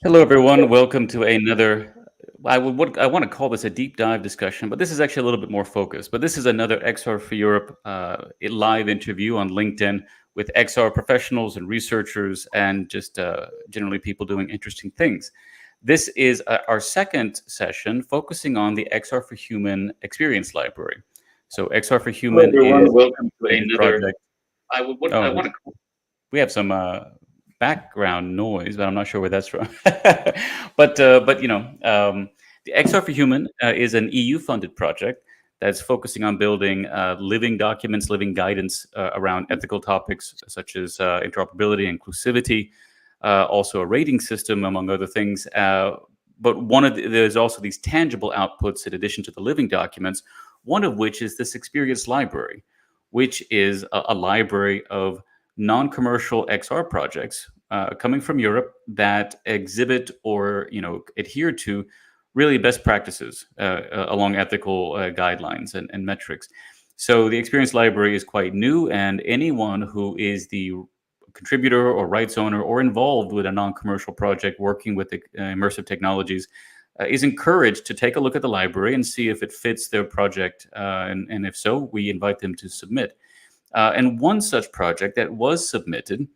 Hello, everyone. Welcome to another. I want to call this a deep dive discussion, but this is actually a little bit more focused. But this is another XR for Europe live interview on LinkedIn with XR professionals and researchers and just generally people doing interesting things. This is our second session focusing on the XR for Human experience library. So XR for Hello, Human is everyone. Welcome to a another. project. I Oh, want to. we have some background noise, but I'm not sure where that's from. But the XR for Human is an EU-funded project that's focusing on building living documents, living guidance around ethical topics such as interoperability, inclusivity, also a rating system, among other things. But there's also these tangible outputs in addition to the living documents. One of which is this experience library, which is a library of non-commercial XR projects coming from Europe that exhibit or adhere to really best practices along ethical guidelines and metrics. So the experience library is quite new, and anyone who is the contributor or rights owner or involved with a non-commercial project working with the, immersive technologies is encouraged to take a look at the library and see if it fits their project, and if so, we invite them to submit. And one such project that was submitted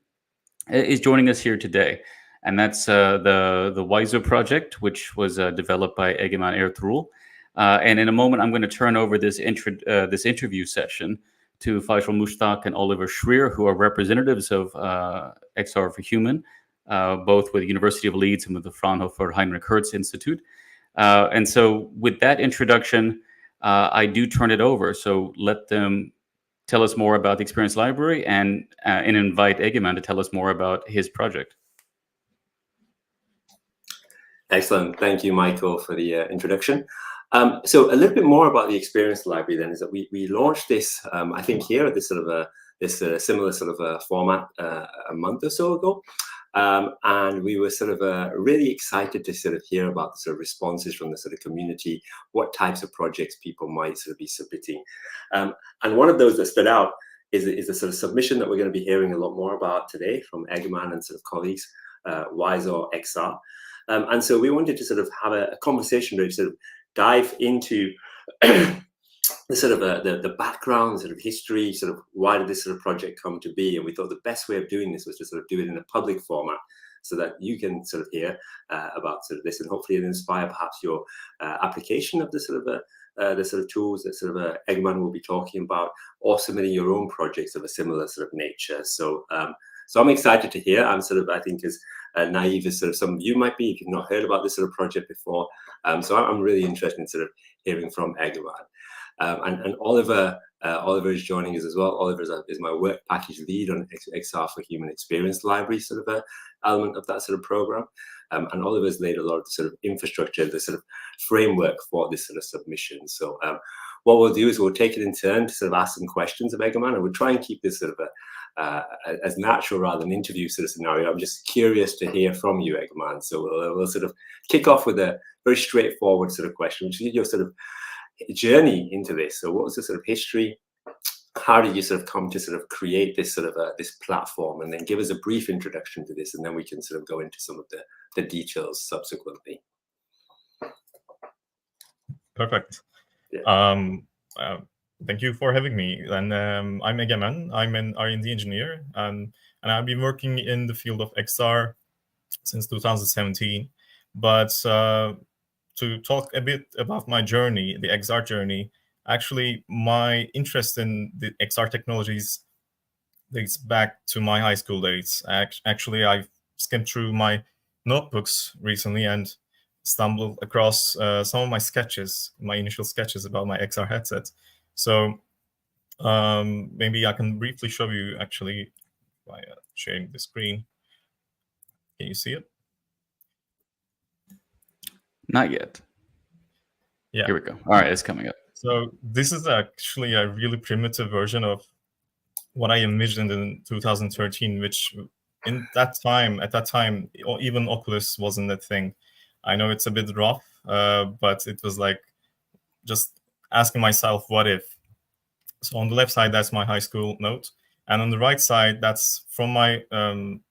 is joining us here today, and that's the Wisor project, which was developed by Egeman Ertuğrul. And in a moment, I'm going to turn over this interview session to Faisal Mushtaq and Oliver Schreer, who are representatives of XR for Human, both with the University of Leeds and with the Fraunhofer Heinrich Hertz Institute. And so, with that introduction, I do turn it over. So let them tell us more about the Experience Library and invite Egeman to tell us more about his project. Excellent. Thank you, Michael, for the introduction. So a little bit more about the Experience Library then is that we launched this, I think here, this sort of similar sort of a format a month or so ago. And we were sort of really excited to sort of hear about the sort of responses from the sort of community, what types of projects people might sort of be submitting. And one of those that stood out is the sort of submission that we're going to be hearing a lot more about today from Egeman and sort of colleagues, Wisor XR. And so we wanted to sort of have a conversation where we sort of dive into the sort of the background, sort of history, sort of why did this sort of project come to be? And we thought the best way of doing this was to sort of do it in a public format so that you can sort of hear about sort of this and hopefully inspire perhaps your application of the sort of tools that sort of Egeman will be talking about, or submitting your own projects of a similar sort of nature. So I'm excited to hear. I'm sort of, I think, as naive as sort of some of you might be if you've not heard about this sort of project before. So I'm really interested in sort of hearing from Egeman. And Oliver is joining us as well. Oliver is my work package lead on XR for Human Experience Library, sort of a element of that sort of program. And Oliver's laid a lot of the sort of infrastructure, the sort of framework for this sort of submission. So what we'll do is we'll take it in turn to sort of ask some questions of Egeman, and we'll try and keep this sort of as natural rather than interview sort of scenario. I'm just curious to hear from you, Egeman. So we'll sort of kick off with a very straightforward sort of question, which is your sort of journey into this. So what was the sort of history? How did you sort of come to sort of create this sort of this platform, and then give us a brief introduction to this, and then we can sort of go into some of the details subsequently. Perfect. Yeah. Thank you for having me. And I'm Egemen. I'm an R&D engineer, and I've been working in the field of XR since 2017. But to talk a bit about my journey, the XR journey, actually, my interest in the XR technologies dates back to my high school days. Actually, I skimmed through my notebooks recently and stumbled across some of my sketches, my initial sketches about my XR headset. So maybe I can briefly show you actually by sharing the screen. Can you see it? Not yet. Yeah. Here we go. All right, it's coming up. So this is actually a really primitive version of what I envisioned in 2013, which at that time, even Oculus wasn't a thing. I know it's a bit rough, but it was like just asking myself, what if? So on the left side, that's my high school note. And on the right side, that's from my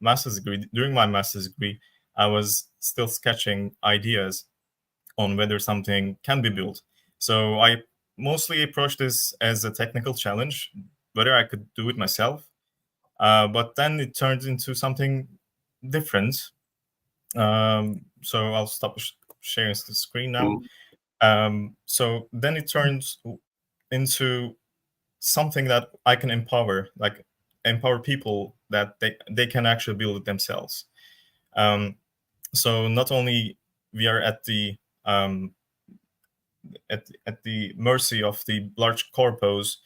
master's degree. During my master's degree, I was still sketching ideas on whether something can be built. So I mostly approached this as a technical challenge, whether I could do it myself. But then it turned into something different. So I'll stop sharing the screen now. So then it turns into something that I can empower, like empower people that they can actually build it themselves. So not only we are at the mercy of the large corpos,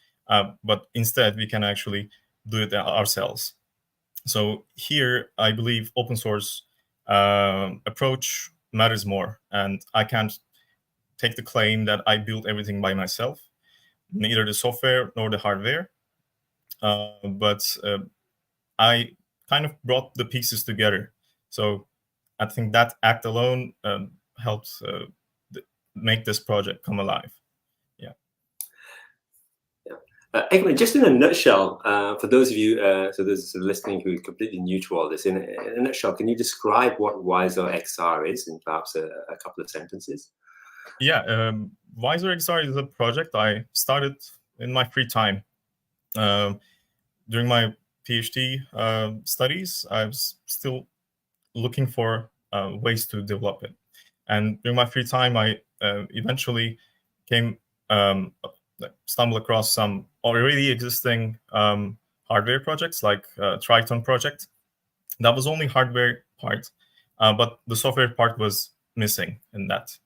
but instead we can actually do it ourselves. So here, I believe open source approach matters more, and I can't take the claim that I built everything by myself, neither the software nor the hardware. But I kind of brought the pieces together. So I think that act alone helped make this project come alive. Yeah. Ekman, just in a nutshell, for those of you, so those listening who are completely new to all this, in a nutshell, can you describe what Wisor XR is in perhaps a couple of sentences? Yeah, Wisor XR is a project I started in my free time. During my PhD studies, I was still looking for ways to develop it. And during my free time, I eventually stumbled across some already existing hardware projects, like Triton project. That was only hardware part, but the software part was missing in that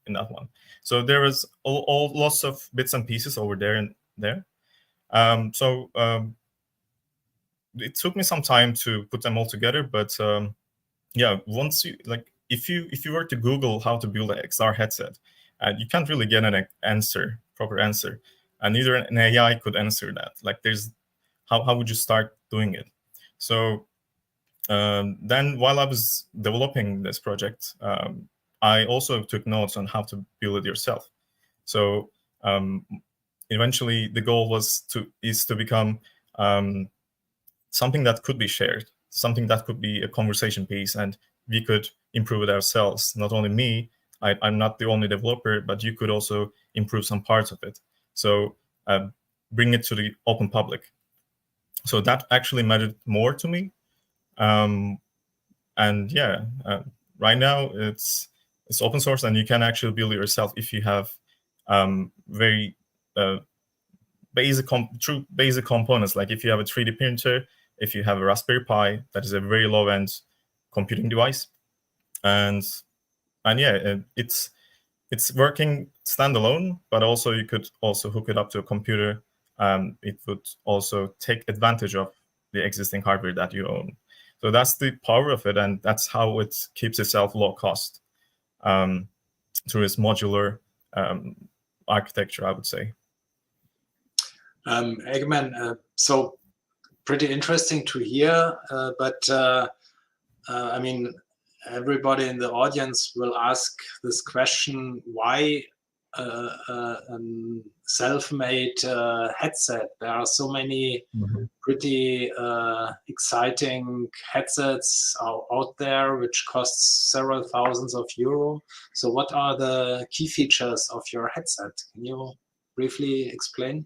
one. So there was all lots of bits and pieces over there and there. It took me some time to put them all together, but yeah, once you if you were to Google how to build an XR headset, you can't really get an proper answer, and neither an AI could answer that. Like, there's how would you start doing it? So then, while I was developing this project, I also took notes on how to build it yourself. So eventually, the goal is to become something that could be shared, something that could be a conversation piece, and we could improve it ourselves. Not only me, I'm not the only developer, but you could also improve some parts of it. So bring it to the open public. So that actually mattered more to me. And yeah, right now it's open source, and you can actually build it yourself if you have very true basic components. Like if you have a 3D printer, if you have a Raspberry Pi, that is a very low-end computing device, and yeah, it's working standalone, but also you could also hook it up to a computer. It would also take advantage of the existing hardware that you own. So that's the power of it, and that's how it keeps itself low cost through its modular architecture, I would say. Eggman, so pretty interesting to hear, but I mean, everybody in the audience will ask this question: why a self-made headset? There are so many pretty exciting headsets out there which cost several thousands of euro. So what are the key features of your headset? Can you briefly explain?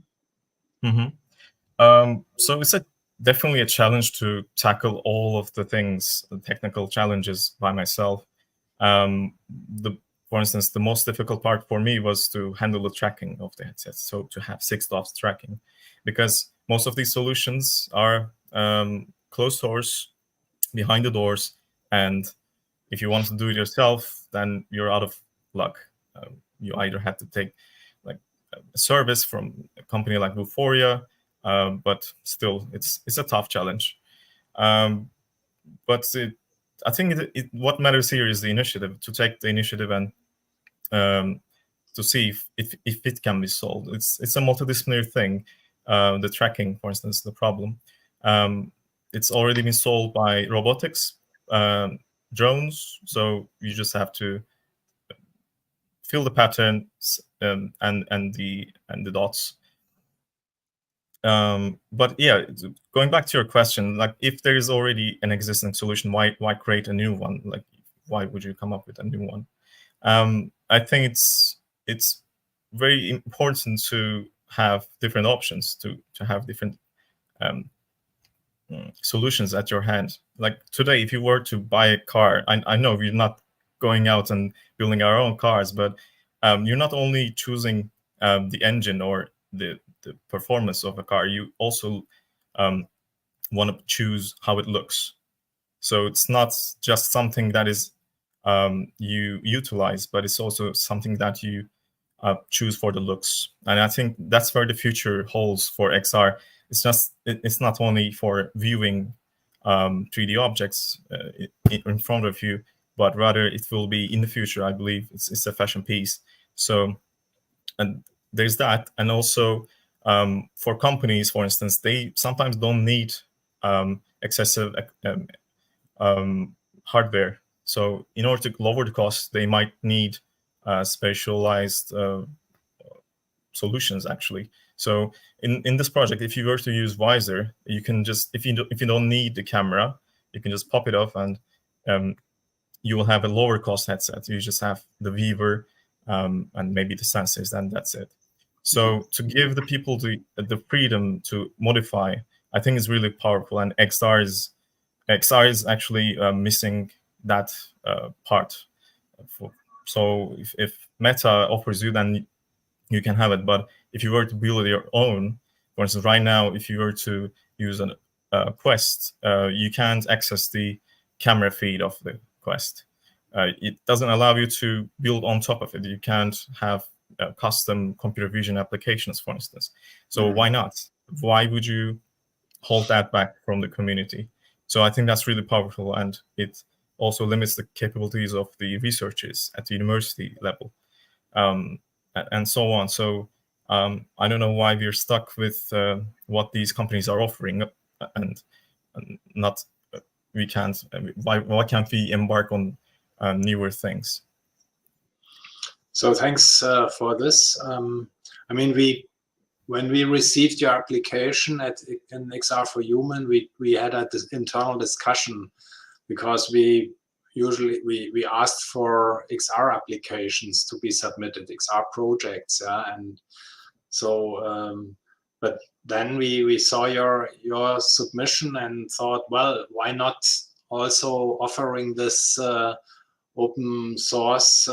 So it's definitely a challenge to tackle all of the things, the technical challenges, by myself. For instance, the most difficult part for me was to handle the tracking of the headset. So to have 6 dots tracking, because most of these solutions are closed source, behind the doors, and if you want to do it yourself, then you're out of luck. You either have to take like a service from a company like Vuforia, but still, it's a tough challenge. But I think what matters here is the initiative, to take the initiative and to see if it can be solved. It's a multidisciplinary thing. The tracking, for instance, the problem. It's already been solved by robotics, drones. So you just have to fill the patterns and the dots. But yeah, going back to your question, like if there is already an existing solution, why create a new one? Like why would you come up with a new one? I think it's very important to have different options, to have different solutions at your hand. Like today, if you were to buy a car, I know we're not going out and building our own cars, but you're not only choosing the engine or the performance of a car, you also want to choose how it looks. So it's not just something that is you utilize, but it's also something that you choose for the looks. And I think that's where the future holds for XR. It's not only for viewing 3D objects in front of you, but rather it will be in the future. I believe it's a fashion piece. So, and there's that, and also for companies, for instance, they sometimes don't need excessive hardware. So in order to lower the cost, they might need specialized solutions, actually. So in this project, if you were to use Wisor, you can just, if you don't need the camera, you can just pop it off, and you will have a lower cost headset. You just have the viewer and maybe the sensors, and that's it. So to give the people the freedom to modify, I think is really powerful. And XR is actually missing that part. So if Meta offers you, then you can have it. But if you were to build your own, for instance, right now, if you were to use a Quest, you can't access the camera feed of the Quest. It doesn't allow you to build on top of it. You can't have custom computer vision applications, for instance. So why not? Why would you hold that back from the community? So I think that's really powerful, and it also limits the capabilities of the researchers at the university level, and so on. So I don't know why we're stuck with what these companies are offering, and not we can't. Why can't we embark on newer things? So thanks for this. I mean, when we received your application in XR4HUMAN, we had this internal discussion, because we asked for XR applications to be submitted, XR projects, and so but then we saw your submission and thought, well, why not also offering this open source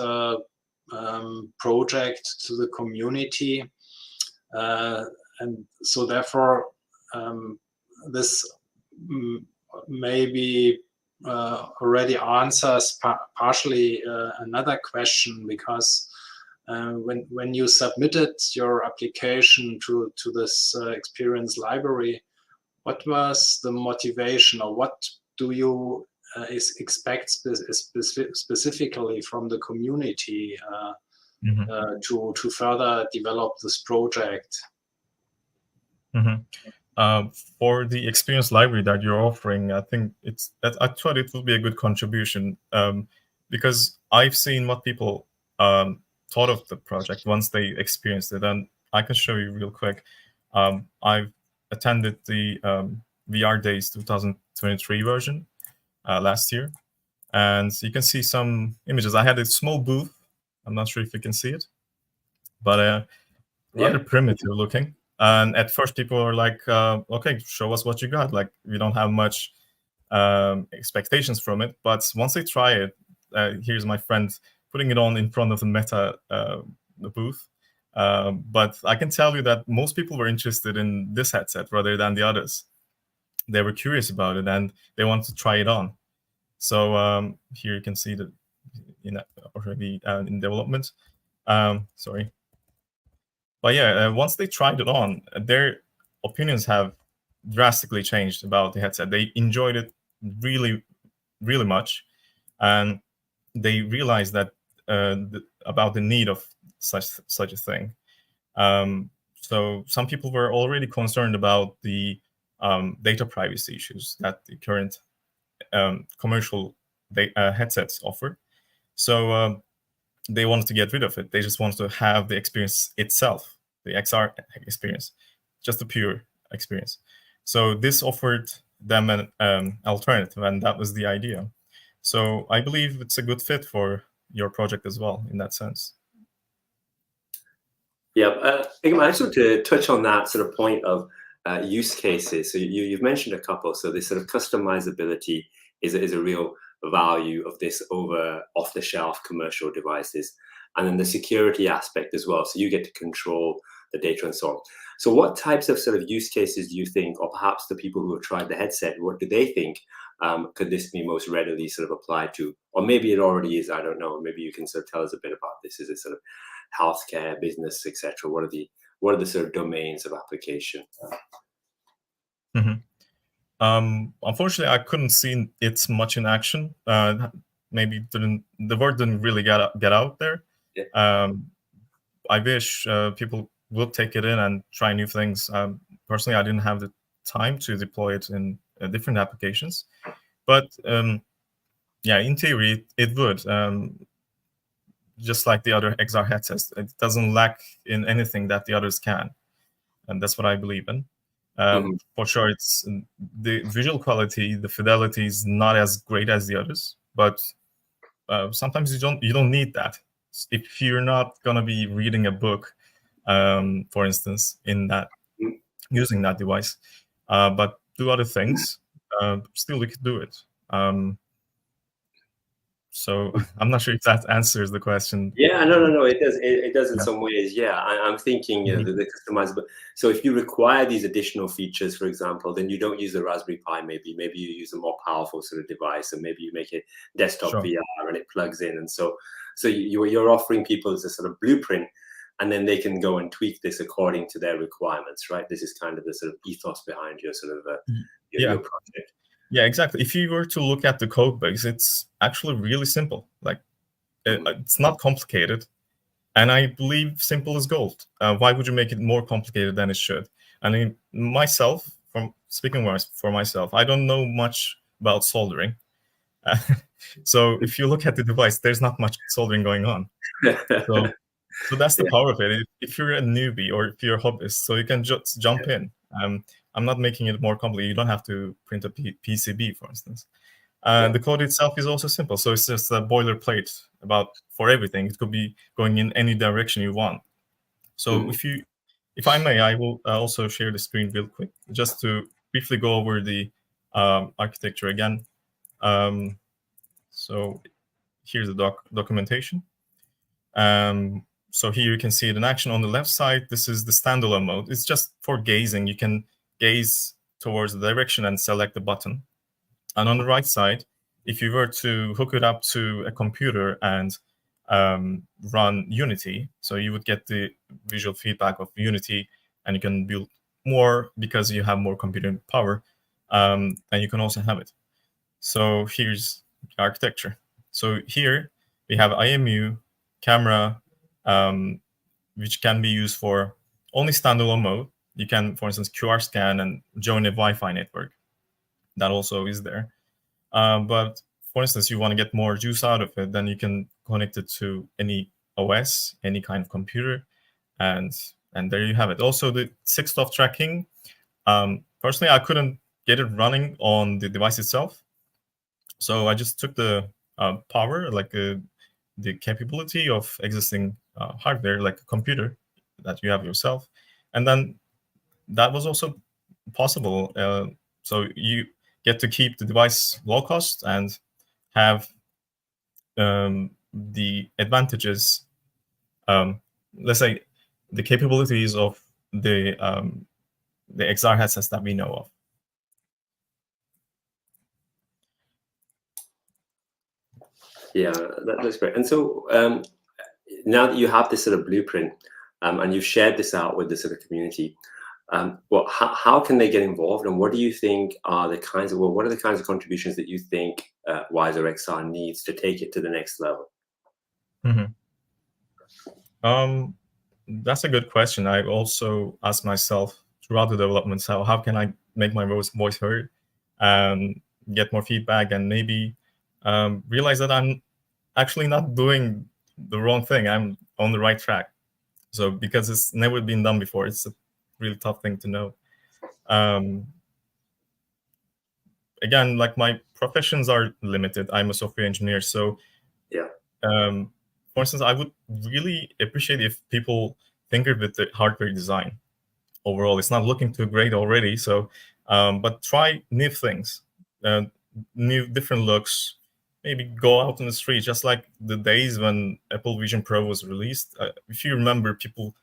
project to the community, and so therefore this maybe already answers partially another question, because when you submitted your application to this experience library, what was the motivation, or what do you expect specifically from the community to further develop this project? For the experience library that you're offering, I think I thought it would be a good contribution, because I've seen what people thought of the project once they experienced it, and I can show you real quick. I've attended the VR Days 2023 version last year, and you can see some images. I had a small booth. I'm not sure if you can see it, but rather primitive looking. And at first, people are like, "Okay, show us what you got." Like, we don't have much expectations from it. But once they try it, here's my friend putting it on in front of the Meta the booth. But I can tell you that most people were interested in this headset rather than the others. They were curious about it, and they wanted to try it on. So here you can see that already in development. Sorry. But yeah, once they tried it on, their opinions have drastically changed about the headset. They enjoyed it really, really much, and they realized that about the need of such a thing. So some people were already concerned about the data privacy issues that the current commercial headsets offer. So they wanted to get rid of it. They just wanted to have the experience itself, the XR experience, just the pure experience. So this offered them an alternative, and that was the idea. So I believe it's a good fit for your project as well in that sense. Yeah, I just want to touch on that sort of point of use cases. So you've mentioned a couple. So this sort of customizability is a real value of this over off-the-shelf commercial devices, and then the security aspect as well. So you get to control the data and so on. So what types of sort of use cases do you think, or perhaps the people who have tried the headset, what do they think could this be most readily sort of applied to? Or maybe it already is, I don't know. Maybe you can sort of tell us a bit about this. Is it sort of healthcare, business, etc.? What are the sort of domains of application? Unfortunately, I couldn't see it much in action. Maybe the word didn't really get out there. Yeah. I wish people would take it in and try new things. Personally, I didn't have the time to deploy it in different applications, but yeah, in theory, it would. Just like the other XR headsets, it doesn't lack in anything that the others can, and that's what I believe in. For sure, it's the visual quality, the fidelity is not as great as the others, but sometimes you don't need that. If you're not gonna be reading a book, for instance, in that using that device, but do other things, still we could do it. So I'm not sure if that answers the question. Yeah, no, it does. It does in some ways. Yeah, I'm thinking, you know, the customizable. So if you require these additional features, for example, then you don't use the Raspberry Pi. Maybe you use a more powerful sort of device, and maybe you make it desktop VR and it plugs in. And so you're offering people as a sort of blueprint, and then they can go and tweak this according to their requirements, right? This is kind of the sort of ethos behind your sort of your project. Yeah, exactly. If you were to look at the code base, it's actually really simple. Like, it's not complicated. And I believe simple is gold. Why would you make it more complicated than it should? I mean, myself, speaking for myself, I don't know much about soldering. So if you look at the device, there's not much soldering going on. So that's the power of it. If you're a newbie or if you're a hobbyist, so you can just jump in. I'm not making it more complicated. You don't have to print a PCB, for instance. The code itself is also simple. So it's just a boilerplate for everything. It could be going in any direction you want. So if I may, I will also share the screen real quick, just to briefly go over the architecture again. So here's the documentation. So here you can see it in action on the left side. This is the standalone mode. It's just for gazing. You can gaze towards the direction and select the button. And on the right side, if you were to hook it up to a computer and run Unity, so you would get the visual feedback of Unity, and you can build more because you have more computing power, and you can also have it. So here's the architecture. So here we have IMU, camera, which can be used for only standalone mode. You can, for instance, QR scan and join a Wi-Fi network. That also is there. But for instance, you want to get more juice out of it, then you can connect it to any OS, any kind of computer, and there you have it. Also, the 6-stop tracking. Personally, I couldn't get it running on the device itself, so I just took the power, like the capability of existing hardware, like a computer that you have yourself, and then that was also possible. So you get to keep the device low cost and have the advantages, let's say the capabilities of the XR headsets that we know of. Yeah, that's great. And so now that you have this sort of blueprint and you've shared this out with the sort of community, how can they get involved, and what do you think are the kinds of what are the kinds of contributions that you think Wisor XR needs to take it to the next level? That's a good question. I also asked myself throughout the development, so how can I make my voice heard, get more feedback, and maybe realize that I'm actually not doing the wrong thing. I'm on the right track. So because it's never been done before, it's a really tough thing to know. Again, like my professions are limited. I'm a software engineer, so Yeah. For instance, I would really appreciate if people tinker with the hardware design. Overall, it's not looking too great already. So, but try new things, new different looks. Maybe go out on the street, just like the days when Apple Vision Pro was released. If you remember, people,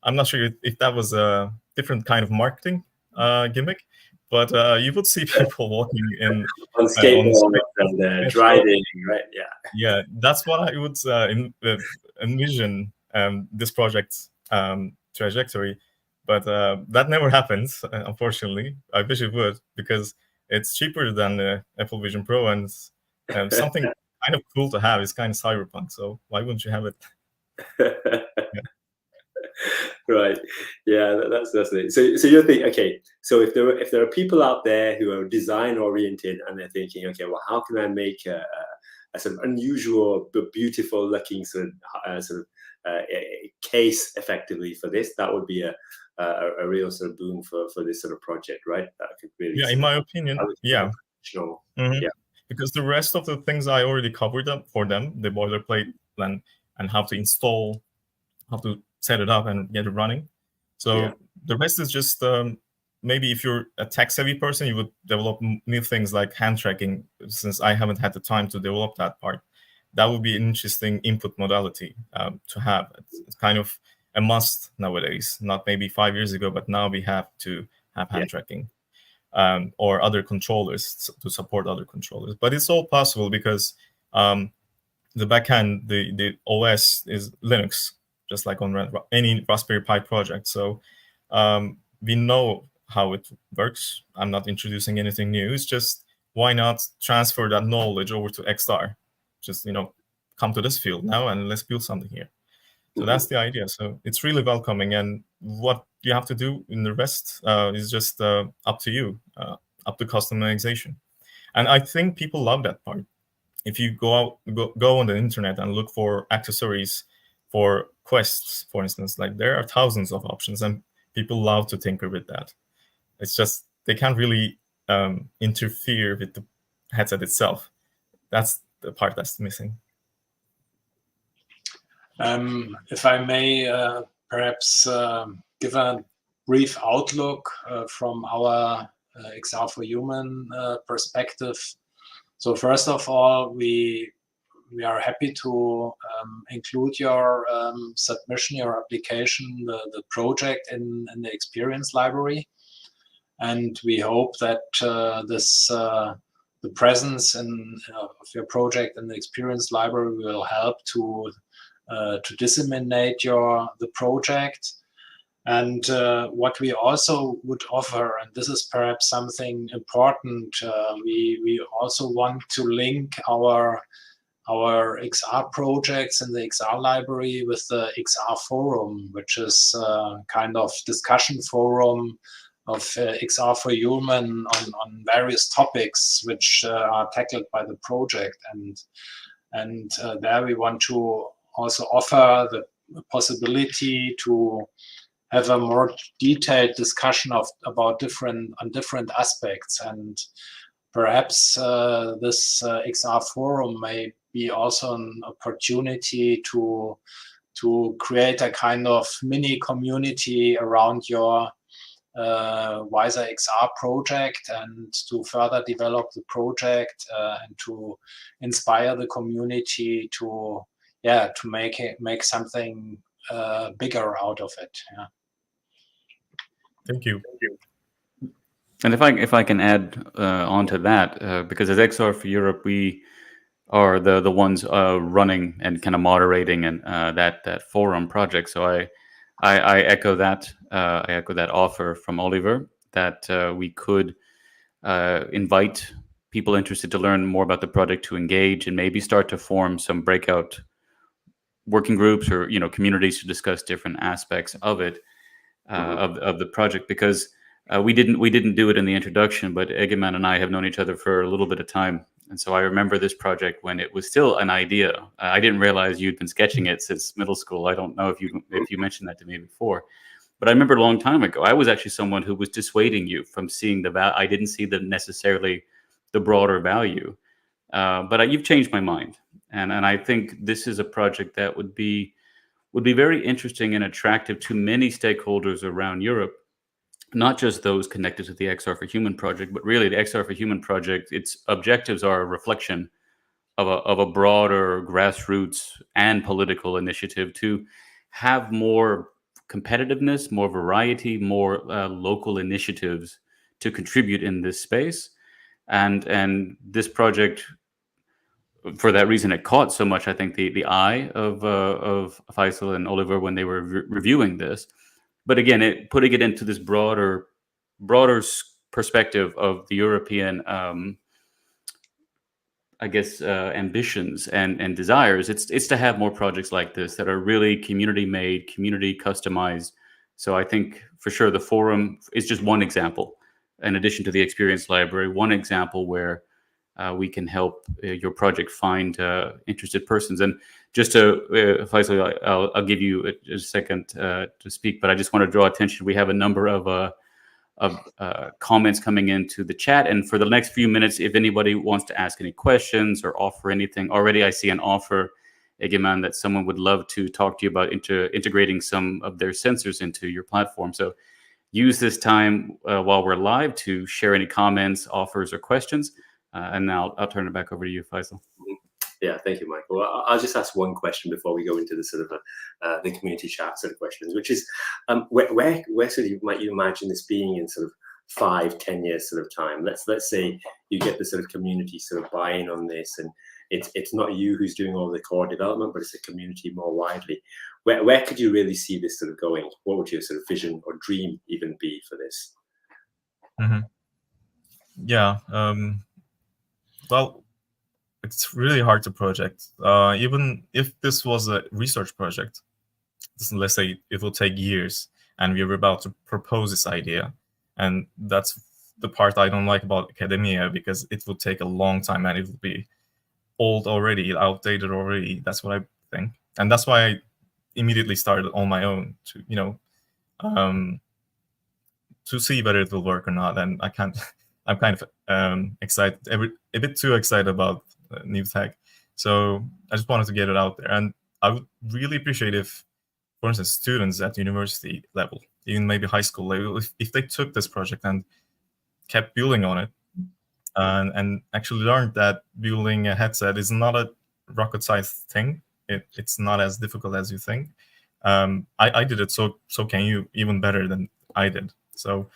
I'm not sure if that was a different kind of marketing gimmick, but you would see people walking in On skateboards and driving, right? Yeah. Yeah, that's what I would envision this project's trajectory. But that never happens, unfortunately. I wish it would, because it's cheaper than the Apple Vision Pro, and something kind of cool to have is kind of cyberpunk. So why wouldn't you have it? Yeah. Right. Yeah, that's it. So you're thinking, okay, so if there are people out there who are design oriented and they're thinking, okay, well, how can I make a sort of unusual but beautiful looking sort of a case effectively for this? That would be a real sort of boom for this sort of project, right? That could really, yeah, in my opinion, yeah. Mm-hmm. Yeah. Because the rest of the things I already covered up for them, the boilerplate and how to install, how to set it up and get it running. So the rest is just maybe if you're a tech-savvy person, you would develop new things like hand tracking. Since I haven't had the time to develop that part, that would be an interesting input modality to have. It's kind of a must nowadays. Not maybe 5 years ago, but now we have to have hand tracking or other controllers to support other controllers. But it's all possible because the backend, the OS is Linux, just like on any Raspberry Pi project. So we know how it works. I'm not introducing anything new. It's just, why not transfer that knowledge over to XR? Just, come to this field now and let's build something here. So that's the idea. So it's really welcoming. And what you have to do in the rest is just up to you, up to customization. And I think people love that part. If you go on the internet and look for accessories for Quests, for instance, like there are thousands of options and people love to tinker with that. It's just they can't really interfere with the headset itself. That's the part that's missing. If I may perhaps give a brief outlook from our XR4HUMAN perspective. So first of all, we are happy to include your submission, your application, the project in the experience library. And we hope that the presence of your project in the experience library will help to disseminate the project. And what we also would offer, and this is perhaps something important, we also want to link our XR projects in the XR library with the XR forum, which is kind of discussion forum of XR4HUMAN on various topics which are tackled by the project. And there we want to also offer the possibility to have a more detailed discussion about different aspects. And perhaps this XR forum may be also an opportunity to create a kind of mini community around your Wisor XR project, and to further develop the project and to inspire the community to make something bigger out of it. Yeah. Thank you. And if I can add on to that, because as XR for Europe, we are the ones running and kind of moderating and that forum project. So I echo that. I echo that offer from Oliver that we could invite people interested to learn more about the project to engage and maybe start to form some breakout working groups or communities to discuss different aspects of it, of the project, because we didn't do it in the introduction, but Egeman and I have known each other for a little bit of time. And so I remember this project when it was still an idea. I didn't realize you'd been sketching it since middle school. I don't know if you mentioned that to me before, but I remember a long time ago, I was actually someone who was dissuading you from seeing I didn't see necessarily the broader value. But you've changed my mind, and I think this is a project that would be very interesting and attractive to many stakeholders around Europe, not just those connected to the XR4HUMAN project, but really the XR4HUMAN project. Its objectives are a reflection of a broader grassroots and political initiative to have more competitiveness, more variety, more local initiatives to contribute in this space. And this project, for that reason, it caught so much, I think, the eye of Faisal and Oliver when they were reviewing this. But again, putting it into this broader perspective of the European, I guess, ambitions and desires. It's to have more projects like this that are really community made, community customized. So I think for sure the forum is just one example, in addition to the experience library, one example where we can help your project find interested persons. And just to, Faisal, I'll give you a second to speak, but I just want to draw attention. We have a number of comments coming into the chat. And for the next few minutes, if anybody wants to ask any questions or offer anything, already I see an offer, Egeman, that someone would love to talk to you about integrating some of their sensors into your platform. So use this time while we're live to share any comments, offers, or questions. And now I'll turn it back over to you, Faisal. Yeah, thank you, Michael. I'll just ask one question before we go into the sort of the community chat sort of questions, which is where sort of might you imagine this being in sort of 5-10 years sort of time? Let's say you get the sort of community sort of buy-in on this, and it's not you who's doing all the core development, but it's a community more widely. Where could you really see this sort of going? What would your sort of vision or dream even be for this? Mm-hmm. Yeah. Well, it's really hard to project. Even if this was a research project, let's say it will take years, and we were about to propose this idea. And that's the part I don't like about academia, because it will take a long time and it will be old already, outdated already. That's what I think. And that's why I immediately started on my own to, to see whether it will work or not. And I'm kind of excited, a bit too excited about new tech. So I just wanted to get it out there. And I would really appreciate if, for instance, students at university level, even maybe high school level, if they took this project and kept building on it, and actually learned that building a headset is not a rocket science thing. It's not as difficult as you think. I did it, so can you, even better than I did. So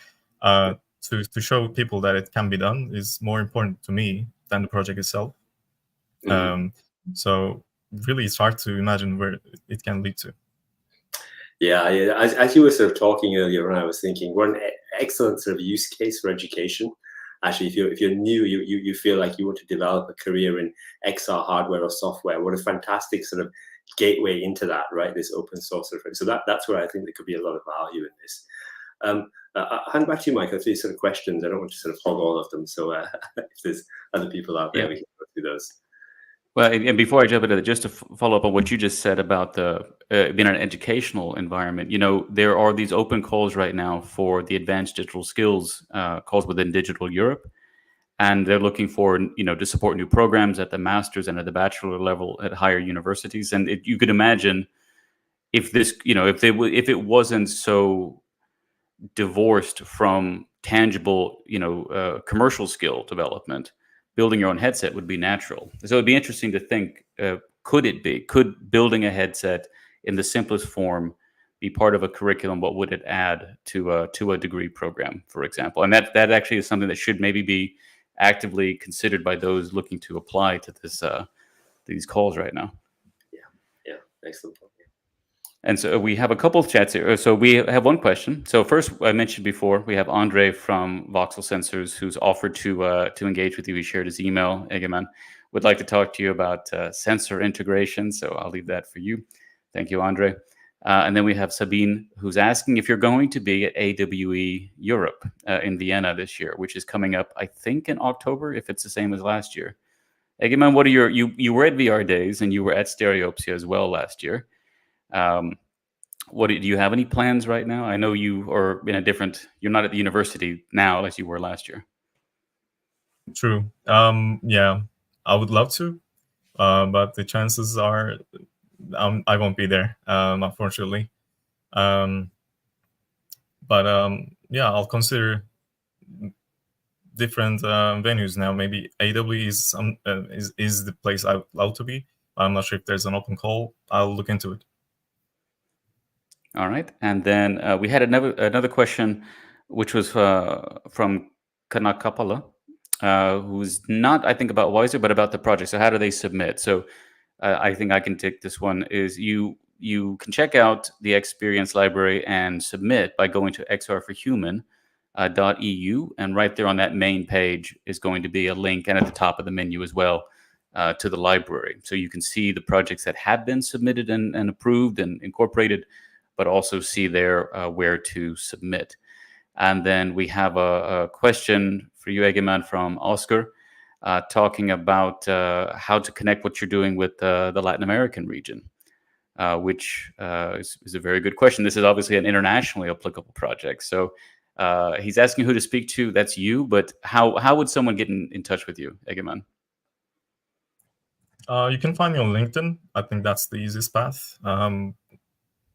to show people that it can be done is more important to me than the project itself. So really, it's hard to imagine where it can lead to. Yeah. As you were sort of talking earlier on, I was thinking, what an excellent sort of use case for education. Actually, if you're new, you feel like you want to develop a career in XR hardware or software, what a fantastic sort of gateway into that, right? This open source sort of thing. So that's where I think there could be a lot of value in this. I'll hand back to you, Mike. A few sort of questions. I don't want to sort of hog all of them. So if there's other people out there, we can go through those. Well, and before I jump into that, just to follow up on what you just said about the being an educational environment, there are these open calls right now for the advanced digital skills calls within Digital Europe. And they're looking for, to support new programs at the master's and at the bachelor level at higher universities. And you could imagine if this, if it wasn't so divorced from tangible, commercial skill development, building your own headset would be natural. So it'd be interesting to think, could building a headset in the simplest form be part of a curriculum? What would it add to a degree program, for example? And that actually is something that should maybe be actively considered by those looking to apply to these calls right now. Yeah, excellent. And so we have a couple of chats here. So we have one question. So first, I mentioned before, we have Andre from Voxel Sensors, who's offered to engage with you. He shared his email. Egeman would like to talk to you about sensor integration. So I'll leave that for you. Thank you, Andre. And then we have Sabine, who's asking if you're going to be at AWE Europe in Vienna this year, which is coming up, I think, in October, if it's the same as last year. Egeman, what are you were at VR Days and you were at Stereopsia as well last year. Do you have any plans right now? I know you are you're not at the university now as you were last year. True. Yeah, I would love to, but the chances are I won't be there, unfortunately. But yeah, I'll consider different venues now. Maybe AW is the place I would love to be. I'm not sure if there's an open call. I'll look into it. All right, and then we had another question, which was from Kanakapala, who's not, I think, about Wisor, but about the project. So how do they submit? So I think I can take this one. Is you can check out the experience library and submit by going to XR4HUMAN.eu, and right there on that main page is going to be a link, and at the top of the menu as well, to the library. So you can see the projects that have been submitted and approved and incorporated, but also see there where to submit. And then we have a question for you, Egeman, from Oscar, talking about how to connect what you're doing with the Latin American region, which is a very good question. This is obviously an internationally applicable project. So he's asking who to speak to. That's you, but how would someone get in touch with you, Egeman? You can find me on LinkedIn. I think that's the easiest path.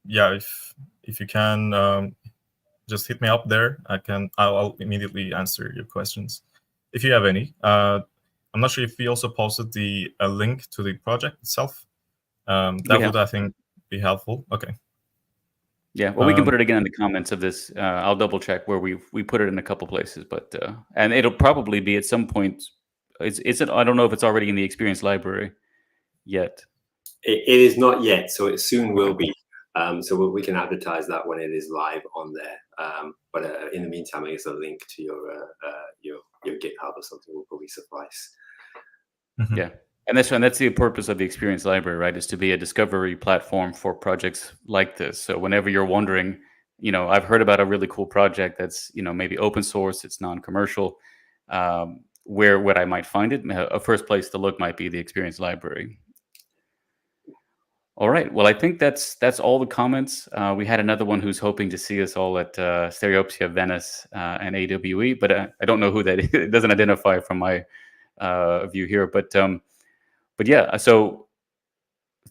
Yeah, if you can, just hit me up there. I'll immediately answer your questions if you have any. I'm not sure if we also posted a link to the project itself. That would, I think, be helpful. Okay. Yeah, well, we can put it again in the comments of this. I'll double check where we put it in a couple places, but and it'll probably be at some point. I don't know if it's already in the experience library yet. It is not yet, so it soon will be. So we can advertise that when it is live on there. But in the meantime, I guess a link to your GitHub or something will probably suffice. Mm-hmm. Yeah, and that's the purpose of the experience library, right? Is to be a discovery platform for projects like this. So whenever you're wondering, I've heard about a really cool project that's maybe open source, it's non-commercial. Where would I might find it? A first place to look might be the experience library. All right. Well, I think that's all the comments. We had another one who's hoping to see us all at Stereopsia Venice and AWE, but I don't know who that is. It doesn't identify from my view here. But yeah, so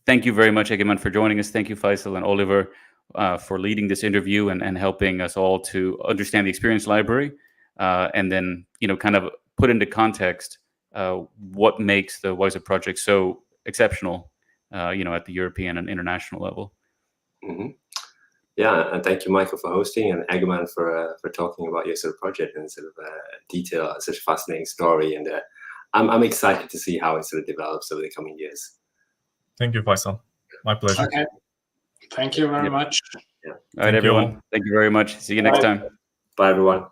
thank you very much, Egeman, for joining us. Thank you, Faisal and Oliver, for leading this interview and helping us all to understand the experience library and then, kind of put into context what makes the Wisor project so exceptional. At the European and international level. Mm-hmm. Yeah, and thank you, Michael, for hosting, and Egeman for talking about your sort of project and sort of detail, such a fascinating story. And I'm excited to see how it sort of develops over the coming years. Thank you, Faisal. My pleasure. Okay. Thank you very much. Yeah. All right, everyone. Thank you very much. See you next time. Bye, everyone.